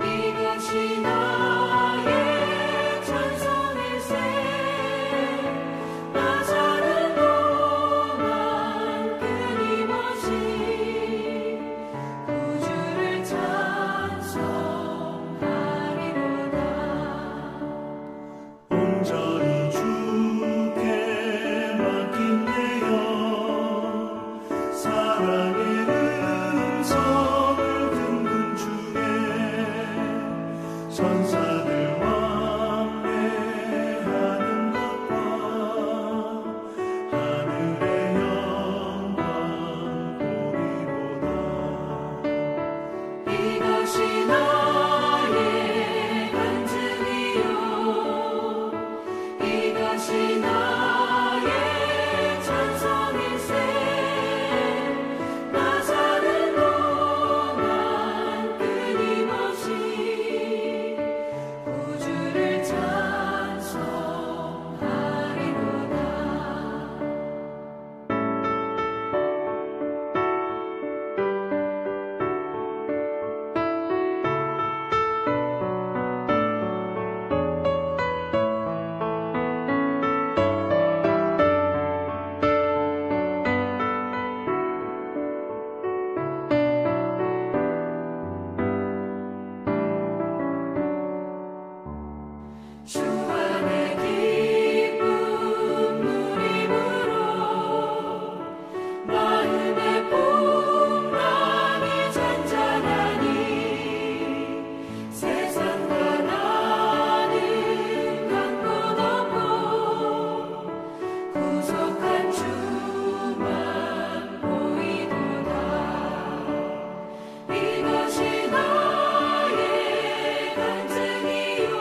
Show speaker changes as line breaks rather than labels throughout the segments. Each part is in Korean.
이것이 나의 찬송일세. 나 사는 동안 끊임없이 구주를 찬송하리로다.
온전히 주께 맡긴 내 영, 사랑의 음성을 듣는 중에 천사들 왕래하는 것과 하늘의 영광 보리로다.
이것이 나의 간증이요, 이것이 나의 찬송일세. 나 사는 동안 끊임없이 구주를 찬송하리로다. 주 안에 기쁨 누림으로 마음의 풍랑이 잔잔하니 세상과 나는 간 곳 없고 구속한 주만 보이도다. 이것이 나의 간증이요,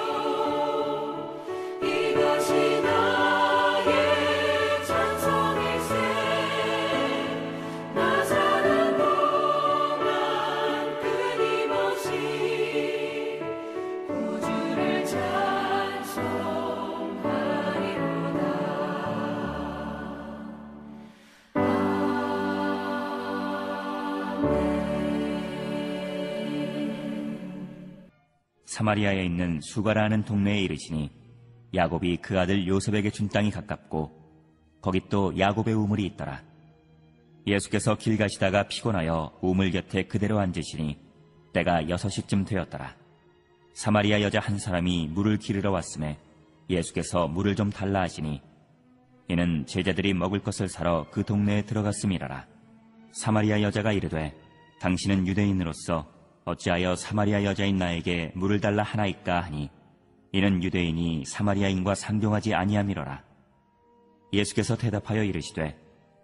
이것이 나의 찬송일세. 나 사는 동안 끊임없이 구주를 찬송하리로다.
사마리아에 있는 수가라는 동네에 이르시니 야곱이 그 아들 요셉에게 준 땅이 가깝고 거기 또 야곱의 우물이 있더라. 예수께서 길 가시다가 피곤하여 우물 곁에 그대로 앉으시니 때가 6시쯤 되었더라. 사마리아 여자 한 사람이 물을 기르러 왔음에 예수께서 물을 좀 달라 하시니 이는 제자들이 먹을 것을 사러 그 동네에 들어갔음이라라. 사마리아 여자가 이르되 당신은 유대인으로서 어찌하여 사마리아 여자인 나에게 물을 달라 하나이까 하니 이는 유대인이 사마리아인과 상종하지 아니함이로라. 예수께서 대답하여 이르시되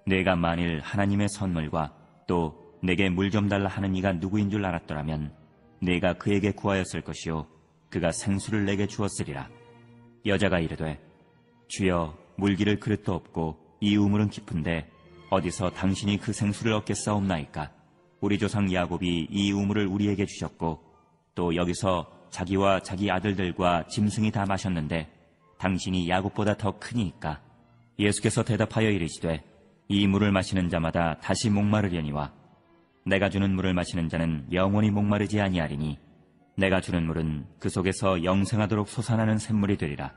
내가 만일 하나님의 선물과 또 내게 물 좀 달라 하는 이가 누구인 줄 알았더라면 내가 그에게 구하였을 것이요 그가 생수를 내게 주었으리라. 여자가 이르되 주여 물 기를 그릇도 없고 이 우물은 깊은데 어디서 당신이 그 생수를 얻겠사옵나이까. 우리 조상 야곱이 이 우물을 우리에게 주셨고 또 여기서 자기와 자기 아들들과 짐승이 다 마셨는데 당신이 야곱보다 더 크니이까. 예수께서 대답하여 이르시되 이 물을 마시는 자마다 다시 목마르려니와 내가 주는 물을 마시는 자는 영원히 목마르지 아니하리니 내가 주는 물은 그 속에서 영생하도록 솟아나는 샘물이 되리라.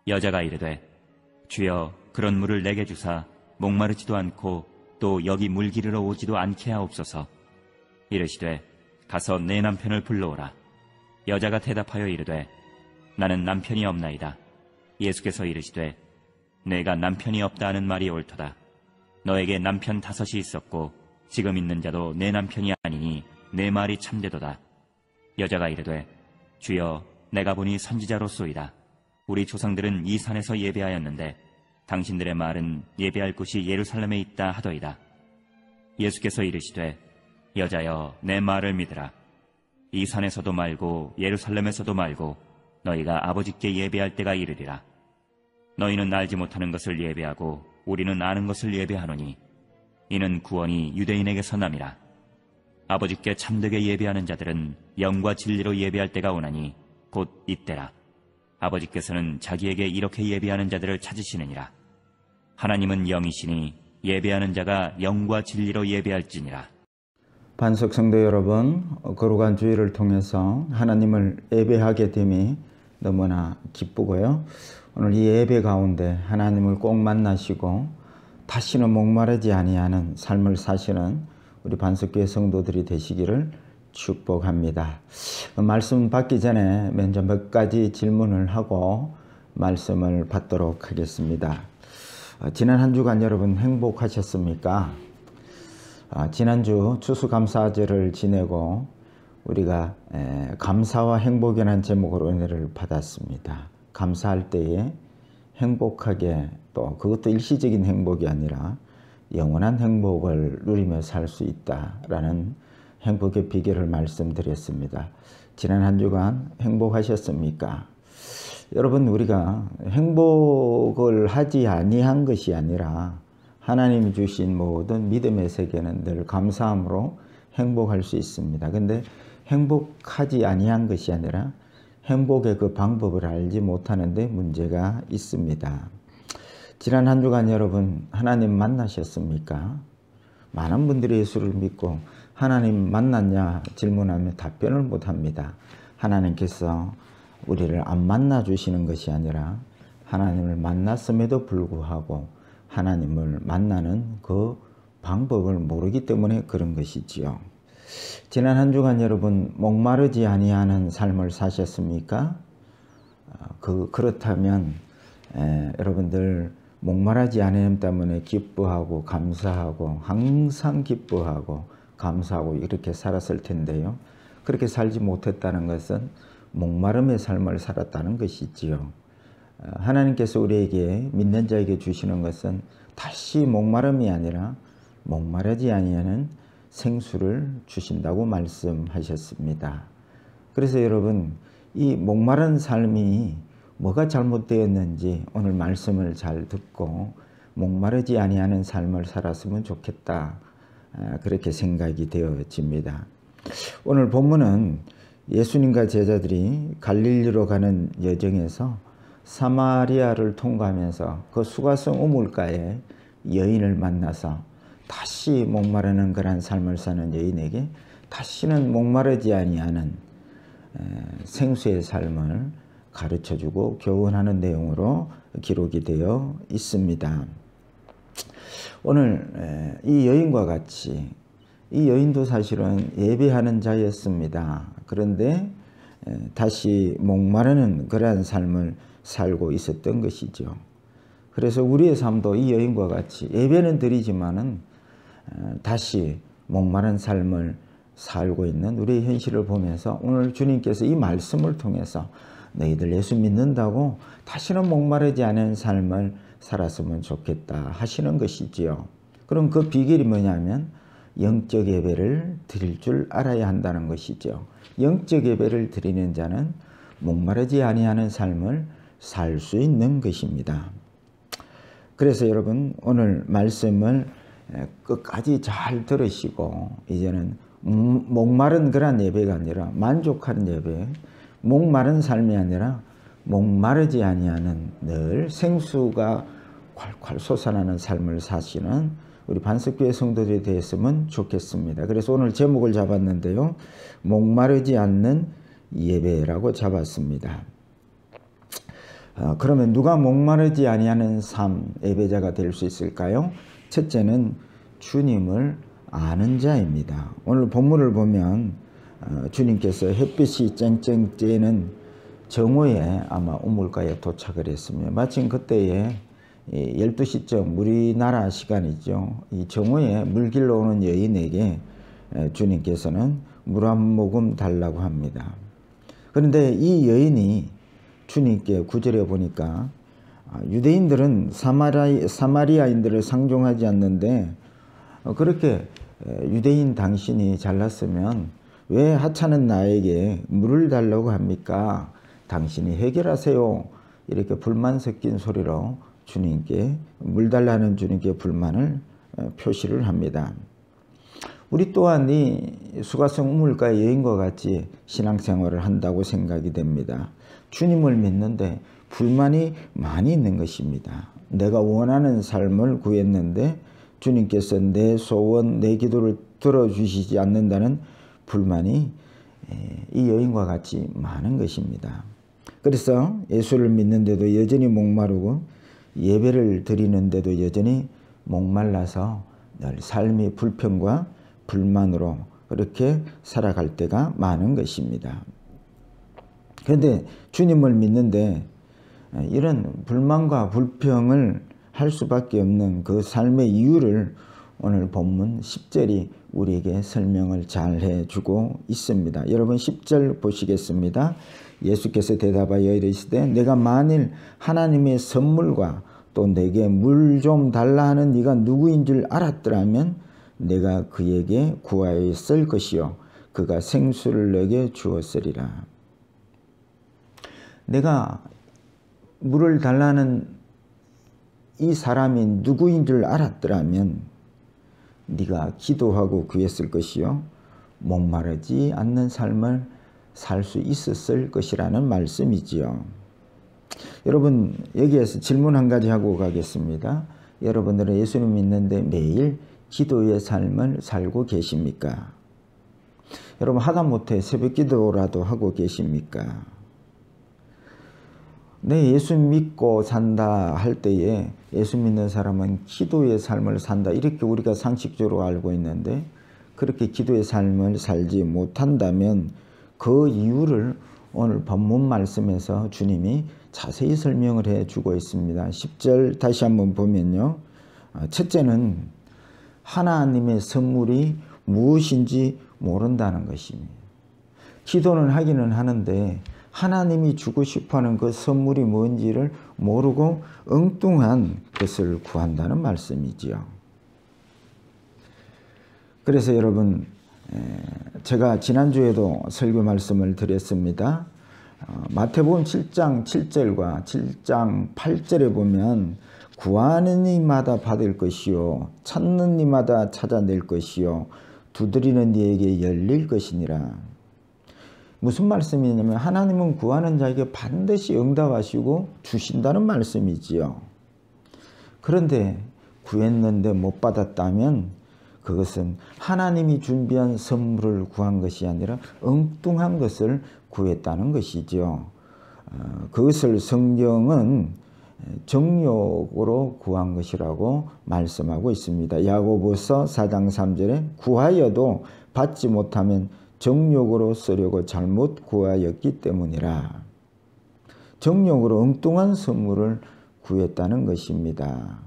여자가 이르되 주여 그런 물을 내게 주사 목마르지도 않고 또 여기 물 기르러 오지도 않게 하옵소서. 이르시되 가서 내 남편을 불러오라. 여자가 대답하여 이르되 나는 남편이 없나이다. 예수께서 이르시되 내가 남편이 없다 하는 말이 옳도다. 너에게 남편 5이 있었고 지금 있는 자도 내 남편이 아니니 내 말이 참되도다. 여자가 이르되 주여 내가 보니 선지자로소이다. 우리 조상들은 이 산에서 예배하였는데 당신들의 말은 예배할 곳이 예루살렘에 있다 하더이다. 예수께서 이르시되 여자여 내 말을 믿으라. 이 산에서도 말고 예루살렘에서도 말고 너희가 아버지께 예배할 때가 이르리라. 너희는 알지 못하는 것을 예배하고 우리는 아는 것을 예배하노니 이는 구원이 유대인에게서 남이라. 아버지께 참되게 예배하는 자들은 영과 진리로 예배할 때가 오나니 곧 이때라. 아버지께서는 자기에게 이렇게 예배하는 자들을 찾으시느니라. 하나님은 영이시니 예배하는 자가 영과 진리로 예배할지니라.
반석 성도 여러분, 거룩한 주일을 통해서 하나님을 예배하게 됨이 너무나 기쁘고요. 오늘 이 예배 가운데 하나님을 꼭 만나시고 다시는 목마르지 아니하는 삶을 사시는 우리 반석교회 성도들이 되시기를 축복합니다. 말씀 받기 전에 먼저 몇 가지 질문을 하고 말씀을 받도록 하겠습니다. 지난 한 주간 여러분 행복하셨습니까? 지난주 추수감사절을 지내고 우리가 감사와 행복이라는 제목으로 은혜를 받았습니다. 감사할 때에 행복하게, 또 그것도 일시적인 행복이 아니라 영원한 행복을 누리며 살 수 있다라는 행복의 비결을 말씀드렸습니다. 지난 한 주간 행복하셨습니까? 여러분, 우리가 행복을 하지 아니한 것이 아니라 하나님이 주신 모든 믿음의 세계는 늘 감사함으로 행복할 수 있습니다. 근데 행복하지 아니한 것이 아니라 행복의 그 방법을 알지 못하는 데 문제가 있습니다. 지난 한 주간 여러분 하나님 만나셨습니까? 많은 분들이 예수를 믿고 하나님 만났냐 질문하면 답변을 못합니다. 하나님께서 우리를 안 만나 주시는 것이 아니라 하나님을 만났음에도 불구하고 하나님을 만나는 그 방법을 모르기 때문에 그런 것이지요. 지난 한 주간 여러분 목마르지 아니하는 삶을 사셨습니까? 그렇다면 여러분들 목마르지 않음 때문에 기뻐하고 감사하고 항상 기뻐하고 감사하고 이렇게 살았을 텐데요. 그렇게 살지 못했다는 것은 목마름의 삶을 살았다는 것이지요. 하나님께서 우리에게 믿는 자에게 주시는 것은 다시 목마름이 아니라 목마르지 아니하는 생수를 주신다고 말씀하셨습니다. 그래서 여러분 이 목마른 삶이 뭐가 잘못되었는지 오늘 말씀을 잘 듣고 목마르지 아니하는 삶을 살았으면 좋겠다, 그렇게 생각이 되어집니다. 오늘 본문은 예수님과 제자들이 갈릴리로 가는 여정에서 사마리아를 통과하면서 그 수가성 우물가에 여인을 만나서 다시 목마르는 그런 삶을 사는 여인에게 다시는 목마르지 아니하는 생수의 삶을 가르쳐주고 교훈하는 내용으로 기록이 되어 있습니다. 오늘 이 여인과 같이 이 여인도 사실은 예배하는 자였습니다. 그런데 다시 목마르는 그러한 삶을 살고 있었던 것이죠. 그래서 우리의 삶도 이 여인과 같이 예배는 드리지만은 다시 목마른 삶을 살고 있는 우리의 현실을 보면서 오늘 주님께서 이 말씀을 통해서 너희들 예수 믿는다고 다시는 목마르지 않은 삶을 살았으면 좋겠다 하시는 것이지요. 그럼 그 비결이 뭐냐면 영적 예배를 드릴 줄 알아야 한다는 것이죠. 영적 예배를 드리는 자는 목마르지 아니하는 삶을 살 수 있는 것입니다. 그래서 여러분 오늘 말씀을 끝까지 잘 들으시고 이제는 목마른 그런 예배가 아니라 만족하는 예배, 목마른 삶이 아니라 목마르지 아니하는 늘 생수가 콸콸 솟아나는 삶을 사시는 우리 반석교회 성도들이 되었으면 좋겠습니다. 그래서 오늘 제목을 잡았는데요. 목마르지 않는 예배라고 잡았습니다. 그러면 누가 목마르지 아니하는 삶 예배자가 될 수 있을까요? 첫째는 주님을 아는 자입니다. 오늘 본문을 보면 주님께서 햇빛이 쨍쨍 쬐는 정오에 아마 우물가에 도착을 했으며 마침 그때에 12시쯤 우리나라 시간이죠. 이 정오에 물길로 오는 여인에게 주님께서는 물 한 모금 달라고 합니다. 그런데 이 여인이 주님께 구절에 보니까 유대인들은 사마리아인들을 상종하지 않는데 그렇게 유대인 당신이 잘났으면 왜 하찮은 나에게 물을 달라고 합니까? 당신이 해결하세요. 이렇게 불만 섞인 소리로 주님께 물 달라는 주님께 불만을 표시를 합니다. 우리 또한 이 수가성 우물가의 여인과 같이 신앙생활을 한다고 생각이 됩니다. 주님을 믿는데 불만이 많이 있는 것입니다. 내가 원하는 삶을 구했는데 주님께서 내 소원, 내 기도를 들어주시지 않는다는 불만이 이 여인과 같이 많은 것입니다. 그래서 예수를 믿는데도 여전히 목마르고 예배를 드리는데도 여전히 목말라서 늘 삶이 불평과 불만으로 그렇게 살아갈 때가 많은 것입니다. 그런데 주님을 믿는데 이런 불만과 불평을 할 수밖에 없는 그 삶의 이유를 오늘 본문 10절이 우리에게 설명을 잘 해주고 있습니다. 여러분 10절 보시겠습니다. 예수께서 대답하여 이르시되 내가 만일 하나님의 선물과 또 내게 물 좀 달라 하는 네가 누구인 줄 알았더라면 내가 그에게 구하였을 것이요 그가 생수를 내게 주었으리라. 내가 물을 달라는 이 사람이 누구인 줄 알았더라면 네가 기도하고 구했을 것이요 목마르지 않는 삶을 살 수 있었을 것이라는 말씀이지요. 여러분 여기에서 질문 한 가지 하고 가겠습니다. 여러분들은 예수님 믿는데 매일 기도의 삶을 살고 계십니까? 여러분 하다못해 새벽 기도라도 하고 계십니까? 내 예수 믿고 산다 할 때에 예수 믿는 사람은 기도의 삶을 산다 이렇게 우리가 상식적으로 알고 있는데 그렇게 기도의 삶을 살지 못한다면 그 이유를 오늘 본문 말씀에서 주님이 자세히 설명을 해주고 있습니다. 10절 다시 한번 보면요. 첫째는 하나님의 선물이 무엇인지 모른다는 것입니다. 기도는 하기는 하는데 하나님이 주고 싶어하는 그 선물이 뭔지를 모르고 엉뚱한 것을 구한다는 말씀이지요. 그래서 여러분 제가 지난주에도 설교 말씀을 드렸습니다. 마태복음 7장 7절과 7장 8절에 보면 구하는 이마다 받을 것이요 찾는 이마다 찾아낼 것이요 두드리는 이에게 열릴 것이니라. 무슨 말씀이냐면 하나님은 구하는 자에게 반드시 응답하시고 주신다는 말씀이지요. 그런데 구했는데 못 받았다면 그것은 하나님이 준비한 선물을 구한 것이 아니라 엉뚱한 것을 구했다는 것이죠. 그것을 성경은 정욕으로 구한 것이라고 말씀하고 있습니다. 야고보서 4장 3절에 구하여도 받지 못하면 정욕으로 쓰려고 잘못 구하였기 때문이라. 정욕으로 엉뚱한 선물을 구했다는 것입니다.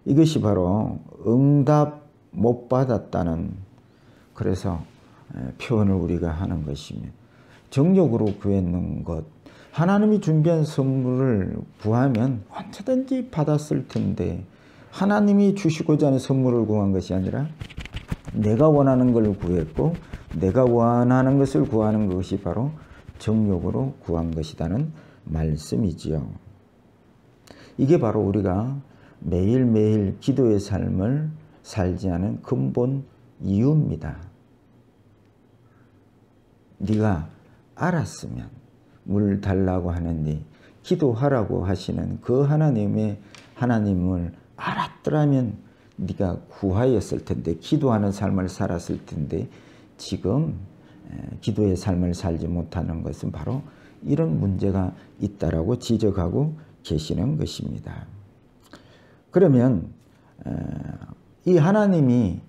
이것이 바로 응답 못 받았다는 그래서 표현을 우리가 하는 것입니다. 정욕으로 구했는 것 하나님이 준비한 선물을 구하면 언제든지 받았을 텐데 하나님이 주시고자 하는 선물을 구한 것이 아니라 내가 원하는 걸 구했고 내가 원하는 것을 구하는 것이 바로 정욕으로 구한 것이라는 말씀이지요. 이게 바로 우리가 매일매일 기도의 삶을 살지 않은 근본 이유입니다. 네가 알았으면 물 달라고 하는데 기도하라고 하시는 그 하나님을 알았더라면 네가 구하였을 텐데 기도하는 삶을 살았을 텐데 지금 기도의 삶을 살지 못하는 것은 바로 이런 문제가 있다라고 지적하고 계시는 것입니다. 그러면 이 하나님이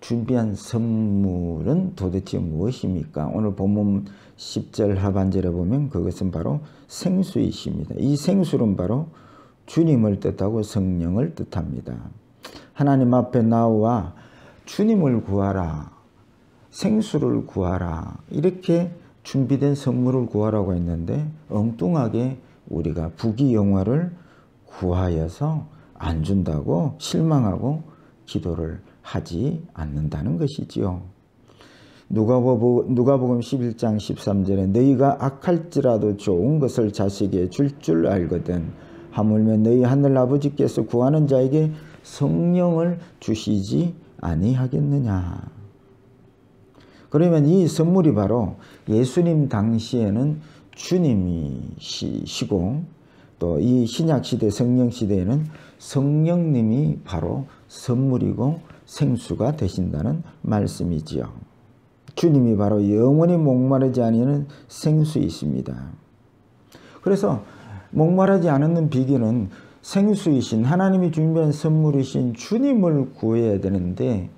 준비한 선물은 도대체 무엇입니까? 오늘 본문 10절 하반절에 보면 그것은 바로 생수이십니다. 이 생수는 바로 주님을 뜻하고 성령을 뜻합니다. 하나님 앞에 나와 주님을 구하라, 생수를 구하라 이렇게 준비된 선물을 구하라고 했는데 엉뚱하게 우리가 부귀영화를 구하여서 안 준다고 실망하고 기도를 하지 않는다는 것이지요. 누가복음 11장 13절에 너희가 악할지라도 좋은 것을 자식에게 줄 알거든 하물며 너희 하늘 아버지께서 구하는 자에게 성령을 주시지 아니하겠느냐. 그러면 이 선물이 바로 예수님 당시에는 주님이시고 또 이 신약시대 성령시대에는 성령님이 바로 선물이고 생수가 되신다는 말씀이지요. 주님이 바로 영원히 목마르지 아니하는 생수이십니다. 그래서 목마르지 않는 비결은 생수이신 하나님이 준비한 선물이신 주님을 구해야 되는데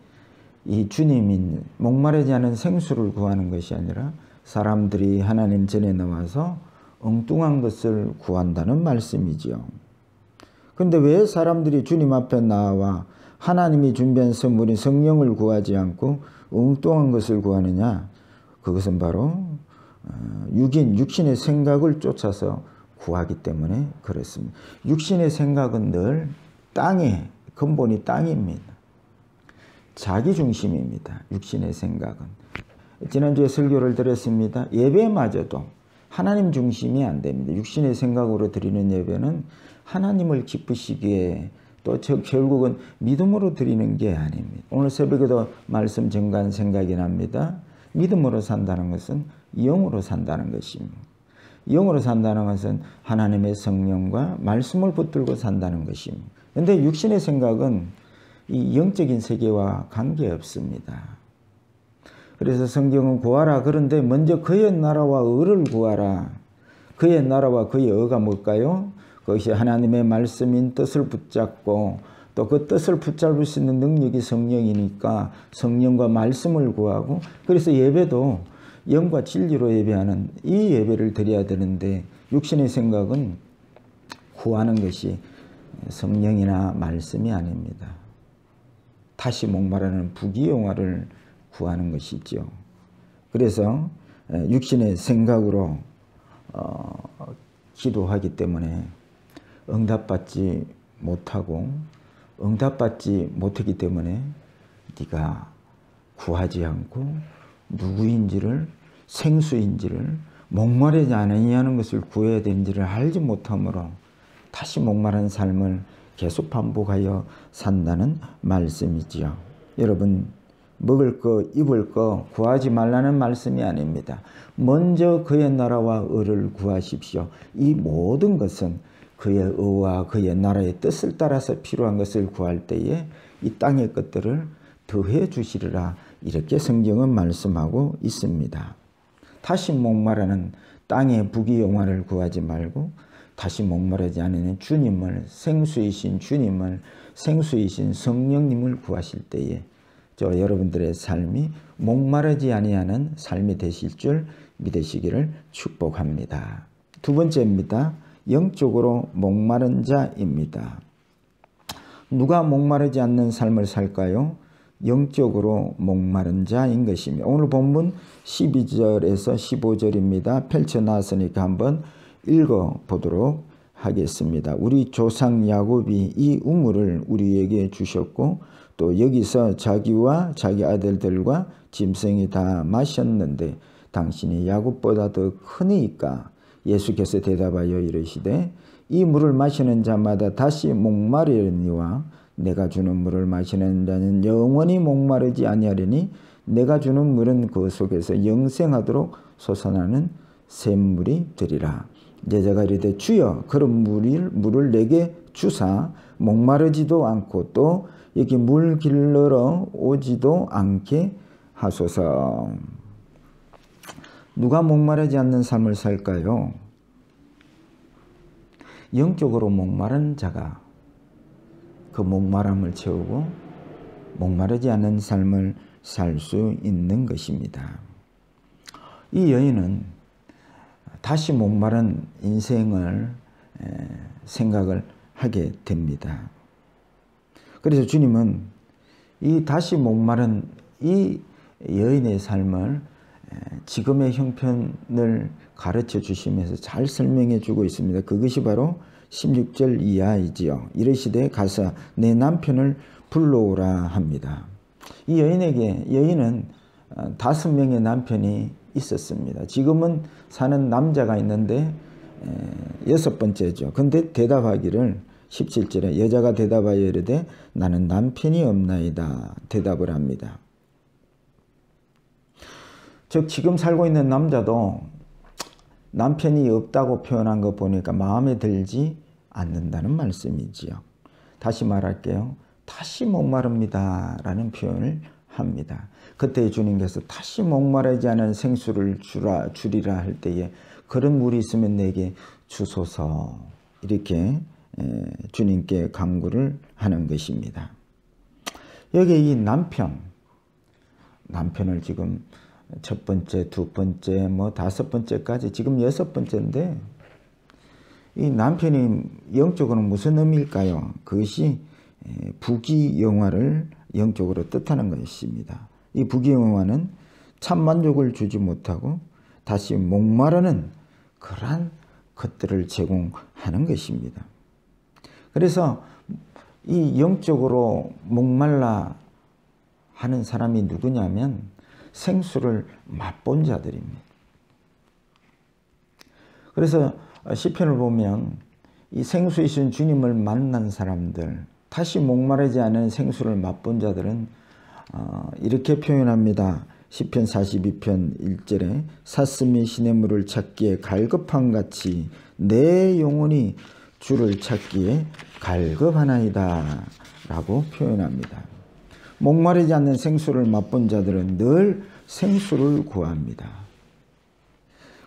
이 주님인 목마르지 않은 생수를 구하는 것이 아니라 사람들이 하나님 전에 나와서 엉뚱한 것을 구한다는 말씀이지요. 그런데 왜 사람들이 주님 앞에 나와 하나님이 준비한 선물인 성령을 구하지 않고 엉뚱한 것을 구하느냐? 그것은 바로 육신의 생각을 쫓아서 구하기 때문에 그렇습니다. 육신의 생각은 늘 땅의 근본이 땅입니다. 자기중심입니다. 육신의 생각은. 지난주에 설교를 드렸습니다. 예배마저도 하나님 중심이 안 됩니다. 육신의 생각으로 드리는 예배는 하나님을 기쁘시기에 또 결국은 믿음으로 드리는 게 아닙니다. 오늘 새벽에도 말씀 정간 생각이 납니다. 믿음으로 산다는 것은 영으로 산다는 것입니다. 영으로 산다는 것은 하나님의 성령과 말씀을 붙들고 산다는 것입니다. 그런데 육신의 생각은 이 영적인 세계와 관계없습니다. 그래서 성경은 구하라. 그런데 먼저 그의 나라와 의를 구하라. 그의 나라와 그의 의가 뭘까요? 그것이 하나님의 말씀인 뜻을 붙잡고 또 그 뜻을 붙잡을 수 있는 능력이 성령이니까 성령과 말씀을 구하고, 그래서 예배도 영과 진리로 예배하는 이 예배를 드려야 되는데 육신의 생각은 구하는 것이 성령이나 말씀이 아닙니다. 다시 목마르는 부귀영화를 구하는 것이죠. 그래서 육신의 생각으로 기도하기 때문에 응답받지 못하고, 응답받지 못하기 때문에 네가 구하지 않고 누구인지를, 생수인지를, 목마르지 아니하는 것을 구해야 되는지를 알지 못하므로 다시 목마른 삶을 계속 반복하여 산다는 말씀이지요. 여러분, 먹을 거, 입을 거 구하지 말라는 말씀이 아닙니다. 먼저 그의 나라와 의를 구하십시오. 이 모든 것은 그의 의와 그의 나라의 뜻을 따라서 필요한 것을 구할 때에 이 땅의 것들을 더해 주시리라, 이렇게 성경은 말씀하고 있습니다. 다시 목마르는 땅의 부귀영화를 구하지 말고 다시 목마르지 않는 주님을, 생수이신 주님을, 생수이신 성령님을 구하실 때에 여러분들의 삶이 목마르지 아니하는 삶이 되실 줄 믿으시기를 축복합니다. 두 번째입니다. 영적으로 목마른 자입니다. 누가 목마르지 않는 삶을 살까요? 영적으로 목마른 자인 것입니다. 오늘 본문 12절에서 15절입니다. 펼쳐놨으니까 한번 읽어보도록 하겠습니다. 우리 조상 야곱이 이 우물을 우리에게 주셨고 또 여기서 자기와 자기 아들들과 짐승이 다 마셨는데 당신이 야곱보다 더 크니까? 예수께서 대답하여 이르시되 이 물을 마시는 자마다 다시 목마르려니와 내가 주는 물을 마시는 자는 영원히 목마르지 아니하리니 내가 주는 물은 그 속에서 영생하도록 솟아나는 샘물이 되리라. 제자가 이르되 주여 그런 물을 내게 주사 목마르지도 않고 또 여기 물 길러러 오지도 않게 하소서. 누가 목마르지 않는 삶을 살까요? 영적으로 목마른 자가 그 목마름을 채우고 목마르지 않는 삶을 살 수 있는 것입니다. 이 여인은 다시 목마른 인생을 생각을 하게 됩니다. 그래서 주님은 이 다시 목마른 이 여인의 삶을 지금의 형편을 가르쳐 주시면서 잘 설명해 주고 있습니다. 그것이 바로 16절 이하이지요. 이르시되 가서 내 남편을 불러오라 합니다. 이 여인은 5명의 남편이 있었습니다. 지금은 사는 남자가 있는데 6번째죠. 근데 대답하기를 17절에 여자가 대답하여 이르되 나는 남편이 없나이다 대답을 합니다. 즉 지금 살고 있는 남자도 남편이 없다고 표현한 거 보니까 마음에 들지 않는다는 말씀이지요. 다시 말할게요. 다시 목마릅니다 라는 표현을 합니다. 그때 주님께서 다시 목마르지 않은 생수를 주리라 할 때에 그런 물이 있으면 내게 주소서 이렇게 주님께 간구를 하는 것입니다. 여기 이 남편을 지금 첫 번째, 두 번째, 다섯 번째까지 지금 여섯 번째인데 이 남편이 영적으로는 무슨 의미일까요? 그것이 부귀영화를 영적으로 뜻하는 것입니다. 이 부귀영화는 참 만족을 주지 못하고 다시 목마르는 그러한 것들을 제공하는 것입니다. 그래서 이 영적으로 목말라 하는 사람이 누구냐면 생수를 맛본 자들입니다. 그래서 시편을 보면 이 생수이신 주님을 만난 사람들, 다시 목마르지 않은 생수를 맛본 자들은 이렇게 표현합니다. 시편 42편 1절에 사슴이 시냇물을 찾기에 갈급한 같이 내 영혼이 주를 찾기에 갈급하나이다 라고 표현합니다. 목마르지 않는 생수를 맛본 자들은 늘 생수를 구합니다.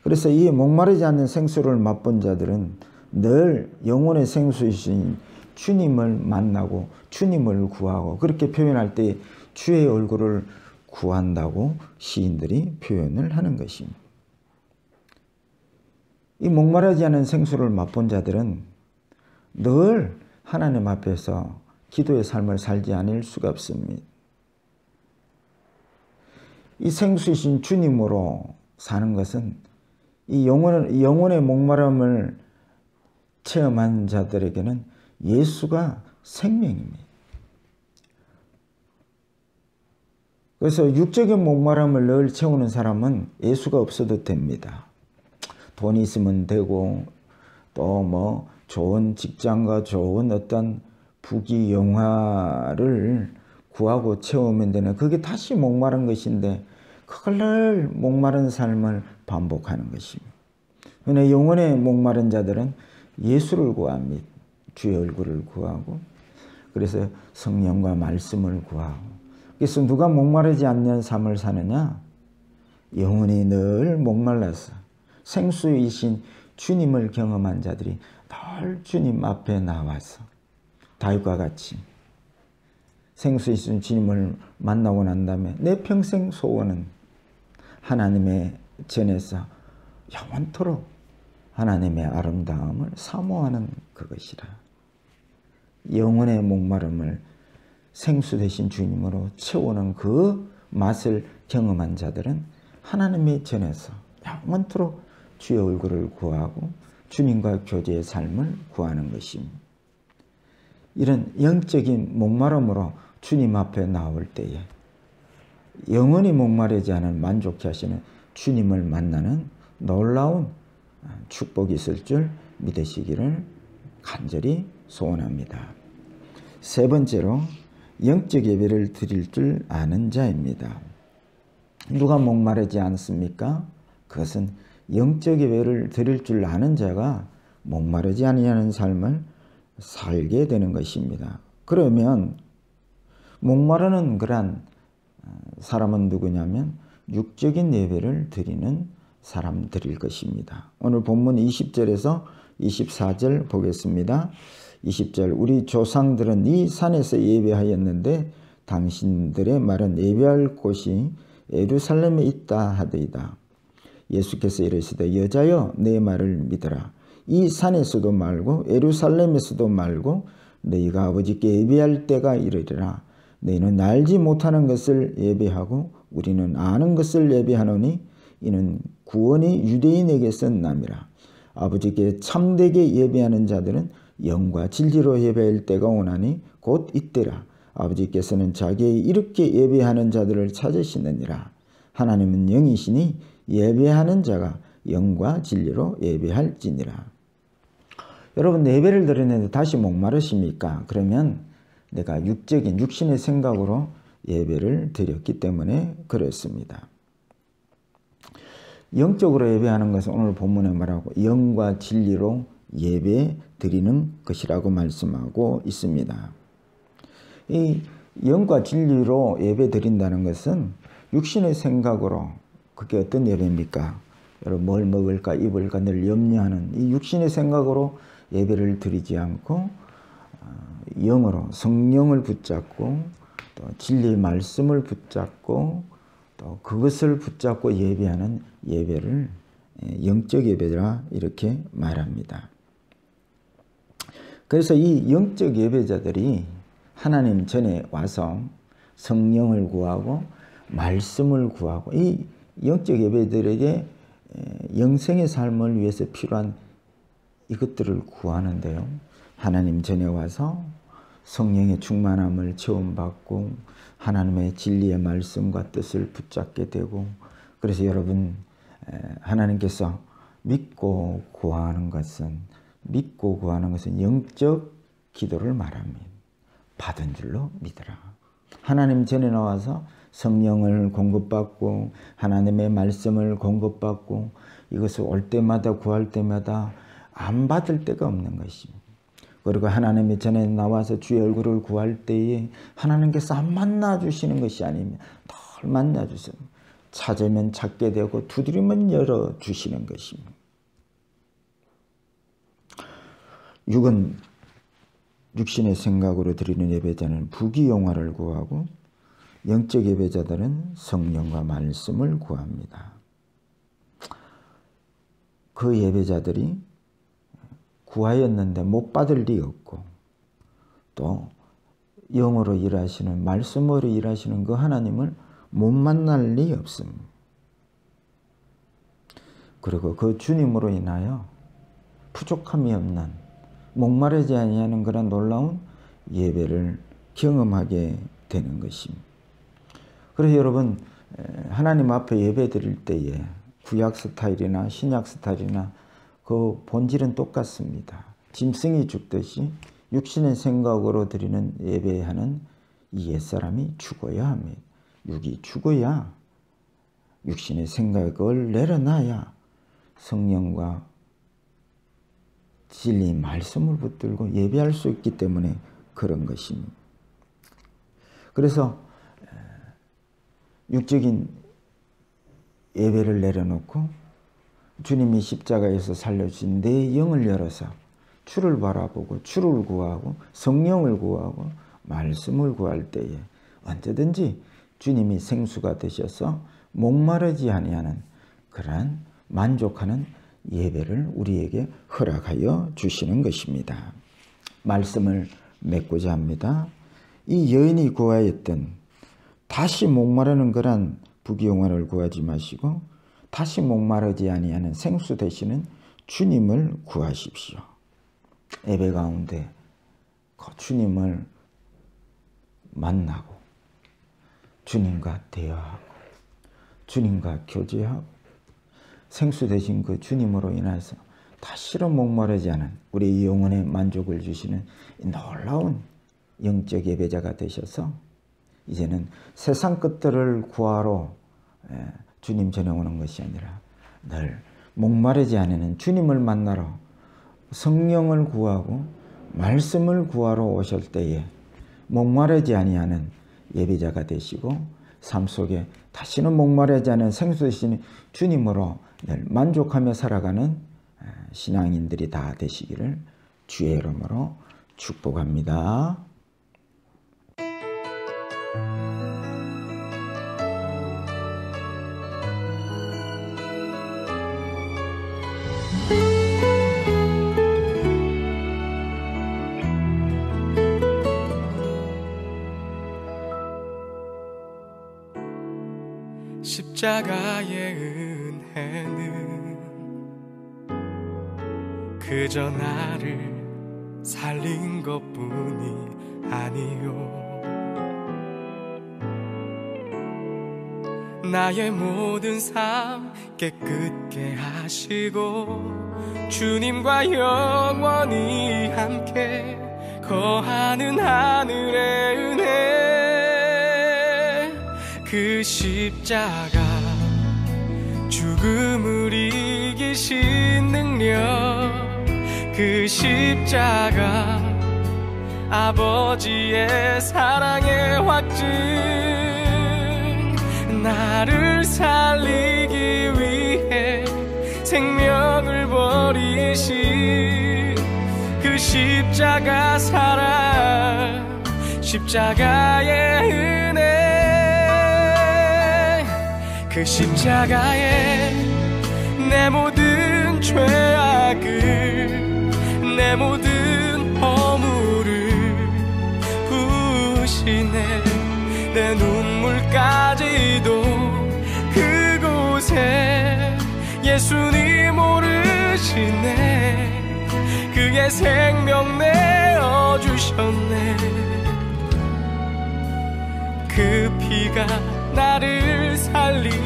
그래서 이 목마르지 않는 생수를 맛본 자들은 늘 영혼의 생수이신 주님을 만나고 주님을 구하고 그렇게 표현할 때 주의 얼굴을 구한다고 시인들이 표현을 하는 것입니다. 이 목마르지 않은 생수를 맛본 자들은 늘 하나님 앞에서 기도의 삶을 살지 않을 수가 없습니다. 이 생수이신 주님으로 사는 것은 이 영혼의 목마름을 체험한 자들에게는 예수가 생명입니다. 그래서 육적인 목마름을 늘 채우는 사람은 예수가 없어도 됩니다. 돈이 있으면 되고 또 좋은 직장과 좋은 어떤 부귀영화를 구하고 채우면 되는 그게 다시 목마른 것인데 그걸 늘 목마른 삶을 반복하는 것입니다. 그러나 영혼의 목마른 자들은 예수를 구합니다. 주의 얼굴을 구하고 그래서 성령과 말씀을 구하고 그래서 누가 목마르지 않는 삶을 사느냐? 영혼이 늘 목말라서 생수이신 주님을 경험한 자들이 늘 주님 앞에 나와서 다윗과 같이 생수이신 주님을 만나고 난 다음에 내 평생 소원은 하나님의 전에서 영원토록 하나님의 아름다움을 사모하는 그것이라. 영혼의 목마름을 생수 되신 주님으로 채우는 그 맛을 경험한 자들은 하나님의 전에서 영원토록 주의 얼굴을 구하고 주님과 교제의 삶을 구하는 것입니다. 이런 영적인 목마름으로 주님 앞에 나올 때에 영원히 목마르지 않은 만족케 하시는 주님을 만나는 놀라운 축복이 있을 줄 믿으시기를 간절히 소원합니다. 세 번째로 영적 예배를 드릴 줄 아는 자입니다. 누가 목마르지 않습니까? 그것은 영적 예배를 드릴 줄 아는 자가 목마르지 아니하는 삶을 살게 되는 것입니다. 그러면 목마르는 그러한 사람은 누구냐면 육적인 예배를 드리는 사람들일 것입니다. 오늘 본문 20절에서 24절 보겠습니다. 20절 우리 조상들은 이 산에서 예배하였는데 당신들의 말은 예배할 곳이 예루살렘에 있다 하더이다. 예수께서 이르시되 여자여 내 말을 믿으라. 이 산에서도 말고 예루살렘에서도 말고 너희가 아버지께 예배할 때가 이르리라. 너희는 알지 못하는 것을 예배하고 우리는 아는 것을 예배하노니 이는 구원이 유대인에게서 남이라. 아버지께 참되게 예배하는 자들은 영과 진리로 예배할 때가 오나니 곧 이때라. 아버지께서는 자기의 이렇게 예배하는 자들을 찾으시느니라. 하나님은 영이시니 예배하는 자가 영과 진리로 예배할지니라. 여러분 예배를 드리는데 다시 목마르십니까? 그러면 내가 육신의 생각으로 예배를 드렸기 때문에 그렇습니다. 영적으로 예배하는 것은 오늘 본문에 말하고 영과 진리로 예배 드리는 것이라고 말씀하고 있습니다. 이 영과 진리로 예배 드린다는 것은 육신의 생각으로, 그게 어떤 예배입니까? 여러분, 뭘 먹을까 입을까 늘 염려하는 이 육신의 생각으로 예배를 드리지 않고 영으로 성령을 붙잡고 또 진리의 말씀을 붙잡고 또 그것을 붙잡고 예배하는 예배를 영적 예배라 이렇게 말합니다. 그래서 이 영적 예배자들이 하나님 전에 와서 성령을 구하고 말씀을 구하고 이 영적 예배들에게 영생의 삶을 위해서 필요한 이것들을 구하는데요. 하나님 전에 와서 성령의 충만함을 체험받고 하나님의 진리의 말씀과 뜻을 붙잡게 되고, 그래서 여러분, 하나님께서 믿고 구하는 것은 영적 기도를 말합니다. 받은 줄로 믿으라. 하나님 전에 나와서 성령을 공급받고 하나님의 말씀을 공급받고 이것을 올 때마다 구할 때마다 안 받을 데가 없는 것입니다. 그리고 하나님의 전에 나와서 주의 얼굴을 구할 때에 하나님께서 안 만나주시는 것이 아닙니다. 늘 만나주세요. 찾으면 찾게 되고 두드리면 열어주시는 것입니다. 육신의 생각으로 드리는 예배자는 부귀영화를 구하고 영적 예배자들은 성령과 말씀을 구합니다. 그 예배자들이 구하였는데 못 받을 리 없고 또 영으로 일하시는 말씀으로 일하시는 그 하나님을 못 만날 리 없습니다. 그리고 그 주님으로 인하여 부족함이 없는 목마르지 아니하는 그런 놀라운 예배를 경험하게 되는 것입니다. 그래서 여러분, 하나님 앞에 예배 드릴 때에 구약 스타일이나 신약 스타일이나 그 본질은 똑같습니다. 짐승이 죽듯이 육신의 생각으로 드리는 예배하는 이 옛사람이 죽어야 합니다. 육이 죽어야 육신의 생각을 내려놔야 성령과 진리 말씀을 붙들고 예배할 수 있기 때문에 그런 것입니다. 그래서 육적인 예배를 내려놓고 주님이 십자가에서 살려주신 내 영을 열어서 주를 바라보고 주를 구하고 성령을 구하고 말씀을 구할 때에 언제든지 주님이 생수가 되셔서 목마르지 아니하는 그러한 만족하는 예배를 우리에게 허락하여 주시는 것입니다. 말씀을 맺고자 합니다. 이 여인이 구하였던 다시 목마르는 그런 부귀영화를 구하지 마시고 다시 목마르지 아니하는 생수 되시는 주님을 구하십시오. 예배 가운데 그 주님을 만나고 주님과 대화하고 주님과 교제하고 생수 되신 그 주님으로 인해서 다시로 목마르지 않은 우리 영혼의 만족을 주시는 놀라운 영적 예배자가 되셔서 이제는 세상 것들을 구하러 주님 전에 오는 것이 아니라 늘 목마르지 않는 주님을 만나러 성령을 구하고 말씀을 구하러 오실 때에 목마르지 아니하는 예배자가 되시고 삶 속에 다시는 목마르지 않은 생수 되시는 주님으로 늘 만족하며 살아가는 신앙인들이 다 되시기를 주의 이름으로 축복합니다.
십자가의 은혜는 그저 나를 살린 것뿐이 아니요 나의 모든 삶 깨끗게 하시고 주님과 영원히 함께 거하는 하늘의 은혜 그 십자가 죽음을 이기신 능력 그 십자가 아버지의 사랑의 확증 나를 살리기 위해 생명을 버리신 그 십자가 사랑 십자가의 은혜 그 십자가에 내 모든 죄악을 내 모든 허물을 부으시네 내 눈물까지도 그곳에 예수님 오르시네 그의 생명 내어주셨네 그 피가 나를 살리셨네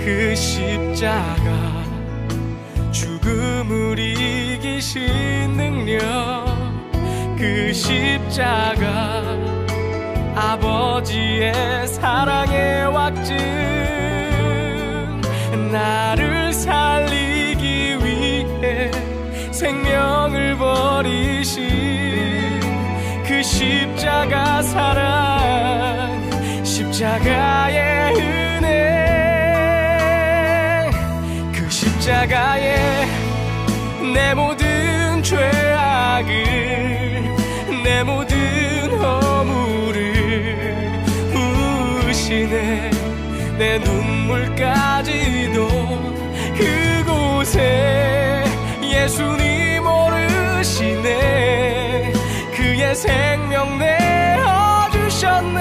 그 십자가 죽음을 이기신 능력 그 십자가 아버지의 사랑의 확증 나를 살리기 위해 생명을 버리신 그 십자가 사랑 십자가의 은혜 그 십자가에 내 모든 죄악을 내 모든 허물을 부으시네 내 눈물까지도 그곳에 예수님 오르시네 그의 생명 내어주셨네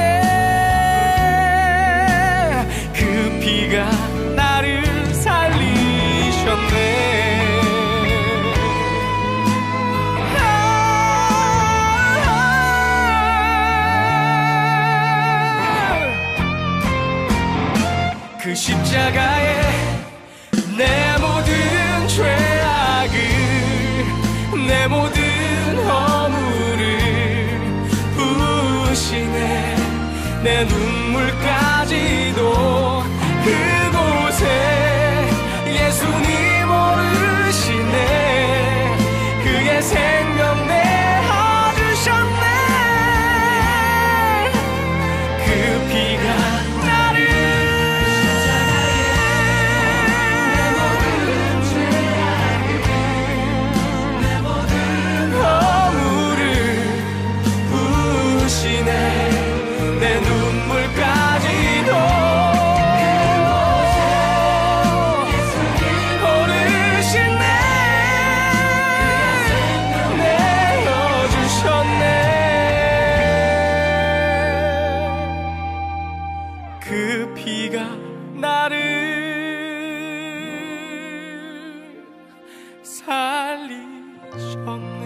그 피가 나를 살리셨네 그 십자가에 내 모든 죄악을 내 모든 허물을 부으시네 내 눈물까지도 그곳에 예수님 오르시네 그의 생명 내어주셨네 그 피가 나를 내 눈물까지도 오르시네 내어주셨네 그 피가 나를 살리셨네